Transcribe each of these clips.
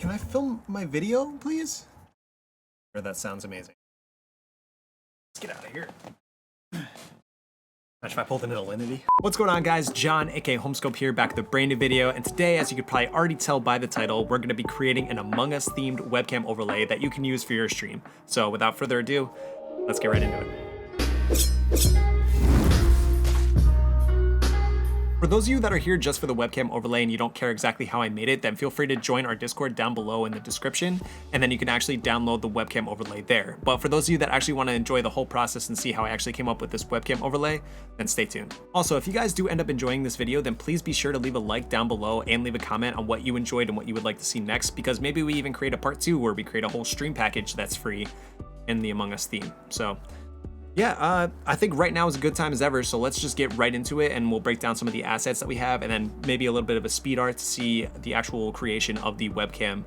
Can I film my video, please? Sure, that sounds amazing. Let's get out of here. Imagine if I pulled an Alinity. What's going on, guys? John, aka Homescope here, back with a brand new video. And today, as you could probably already tell by the title, we're gonna be creating an Among Us themed webcam overlay that you can use for your stream. So without further ado, let's get right into it. For those of you that are here just for the webcam overlay and you don't care exactly how I made it, then feel free to join our Discord down below in the description, and then you can actually download the webcam overlay there. But for those of you that actually want to enjoy the whole process and see how I actually came up with this webcam overlay, then stay tuned. Also, if you guys do end up enjoying this video, then please be sure to leave a like down below and leave a comment on what you enjoyed and what you would like to see next, because maybe we even create a part 2 where we create a whole stream package that's free in the Among Us theme. So yeah, I think right now is a good time as ever, so let's just get right into it and we'll break down some of the assets that we have and then maybe a little bit of a speed art to see the actual creation of the webcam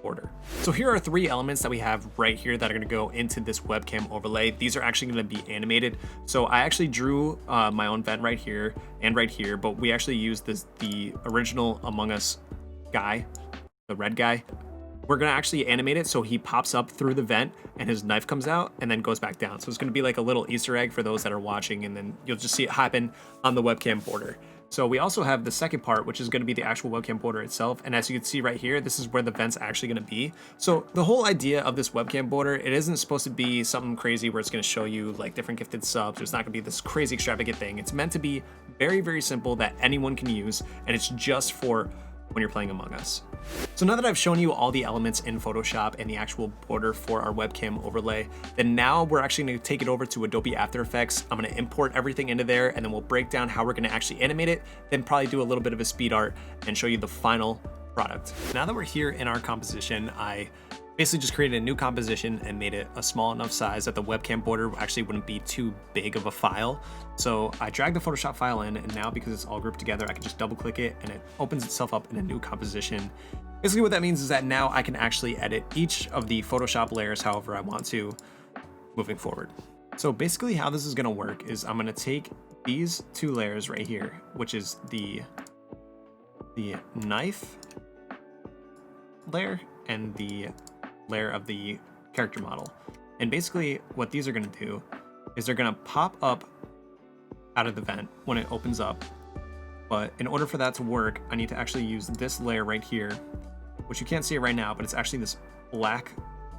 border. So here are 3 elements that we have right here that are going to go into this webcam overlay. These are actually going to be animated. So I actually drew my own vent right here and right here, but we actually used the original Among Us guy, the red guy. We're gonna actually animate it so he pops up through the vent and his knife comes out and then goes back down. So it's gonna be like a little Easter egg for those that are watching, and then you'll just see it happen on the webcam border. So we also have the second part, which is gonna be the actual webcam border itself. And as you can see right here, this is where the vent's actually gonna be. So the whole idea of this webcam border, it isn't supposed to be something crazy where it's gonna show you like different gifted subs. It's not gonna be this crazy extravagant thing. It's meant to be very, very simple that anyone can use, and it's just for when you're playing Among Us. So now that I've shown you all the elements in Photoshop and the actual border for our webcam overlay, then now we're actually going to take it over to Adobe After Effects. I'm going to import everything into there, and then we'll break down how we're going to actually animate it, then probably do a little bit of a speed art and show you the final product. Now that we're here in our composition, I basically just created a new composition and made it a small enough size that the webcam border actually wouldn't be too big of a file. So I dragged the Photoshop file in, and now because it's all grouped together, I can just double click it and it opens itself up in a new composition. Basically what that means is that now I can actually edit each of the Photoshop layers however I want to moving forward. So basically how this is gonna work is I'm gonna take these 2 layers right here, which is the knife layer and the layer of the character model. And basically what these are going to do is they're going to pop up out of the vent when it opens up. But in order for that to work, I need to actually use this layer right here, which you can't see it right now, but it's actually this black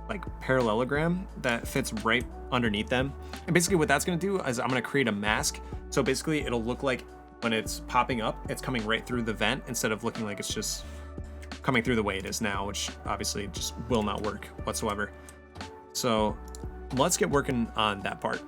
like parallelogram that fits right underneath them. And basically what that's going to do is I'm going to create a mask. So basically it'll look like when it's popping up, it's coming right through the vent instead of looking like it's just coming through the way it is now, which obviously just will not work whatsoever. So let's get working on that part.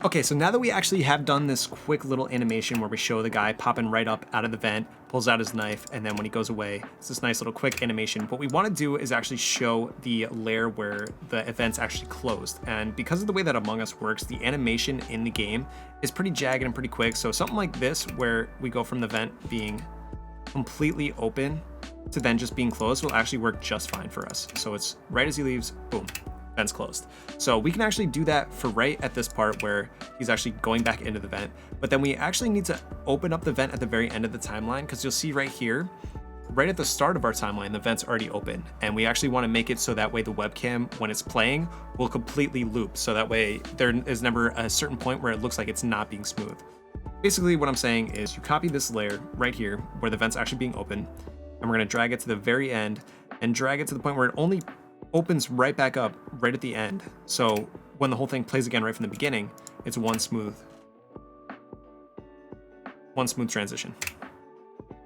Okay, so now that we actually have done this quick little animation where we show the guy popping right up out of the vent, pulls out his knife, and then when he goes away, it's this nice little quick animation. What we want to do is actually show the layer where the event's actually closed. And because of the way that Among Us works, the animation in the game is pretty jagged and pretty quick. So something like this, where we go from the vent being completely open to then just being closed, will actually work just fine for us. So it's right as he leaves, boom, vent's closed. So we can actually do that for right at this part where he's actually going back into the vent, but then we actually need to open up the vent at the very end of the timeline, because you'll see right here, right at the start of our timeline, the vent's already open, and we actually want to make it so that way the webcam, when it's playing, will completely loop, so that way there is never a certain point where it looks like it's not being smooth. Basically what I'm saying is you copy this layer right here where the vent's actually being open, and we're going to drag it to the very end and drag it to the point where it only opens right back up right at the end. So when the whole thing plays again right from the beginning, it's one smooth transition.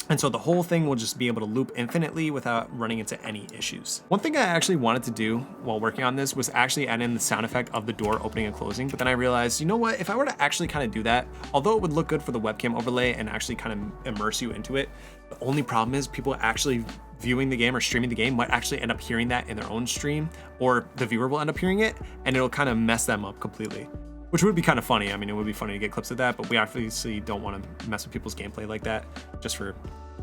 And so the whole thing will just be able to loop infinitely without running into any issues. One thing I actually wanted to do while working on this was actually add in the sound effect of the door opening and closing, but then I realized, you know what, if I were to actually kind of do that, although it would look good for the webcam overlay and actually kind of immerse you into it, the only problem is people actually viewing the game or streaming the game might actually end up hearing that in their own stream, or the viewer will end up hearing it and it'll kind of mess them up completely. which would be kind of funny. I mean, it would be funny to get clips of that, but we obviously don't want to mess with people's gameplay like that just for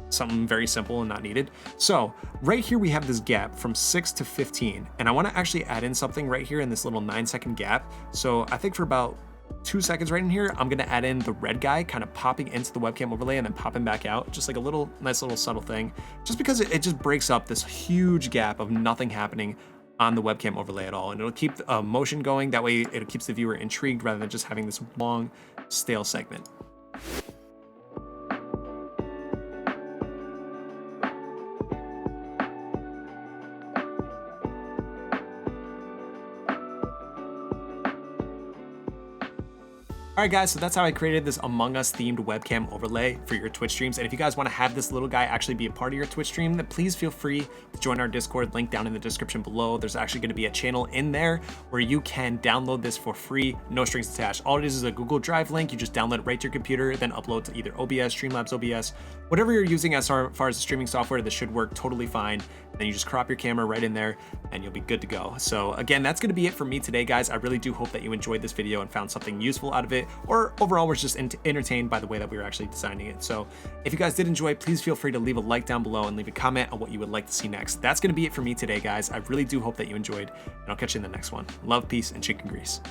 something very simple and not needed. So right here we have this gap from 6 to 15, and I want to actually add in something right here in this little 9-second gap. So I think for about 2 seconds right in here, I'm gonna add in the red guy kind of popping into the webcam overlay and then popping back out, just like a little nice little subtle thing, just because it just breaks up this huge gap of nothing happening on the webcam overlay at all, and it'll keep motion going. That way it keeps the viewer intrigued rather than just having this long stale segment. Alright guys, so that's how I created this Among Us themed webcam overlay for your Twitch streams. And if you guys want to have this little guy actually be a part of your Twitch stream, then please feel free to join our Discord, link down in the description below. There's actually going to be a channel in there where you can download this for free, no strings attached. All it is a Google Drive link. You just download it right to your computer, then upload to either OBS, Streamlabs OBS, whatever you're using as far as the streaming software. This should work totally fine. Then you just crop your camera right in there and you'll be good to go. So again, that's going to be it for me today, guys. I really do hope that you enjoyed this video and found something useful out of it, or overall was just entertained by the way that we were actually designing it. So if you guys did enjoy, please feel free to leave a like down below and leave a comment on what you would like to see next. That's going to be it for me today, guys. I really do hope that you enjoyed, and I'll catch you in the next one. Love, peace, and chicken grease.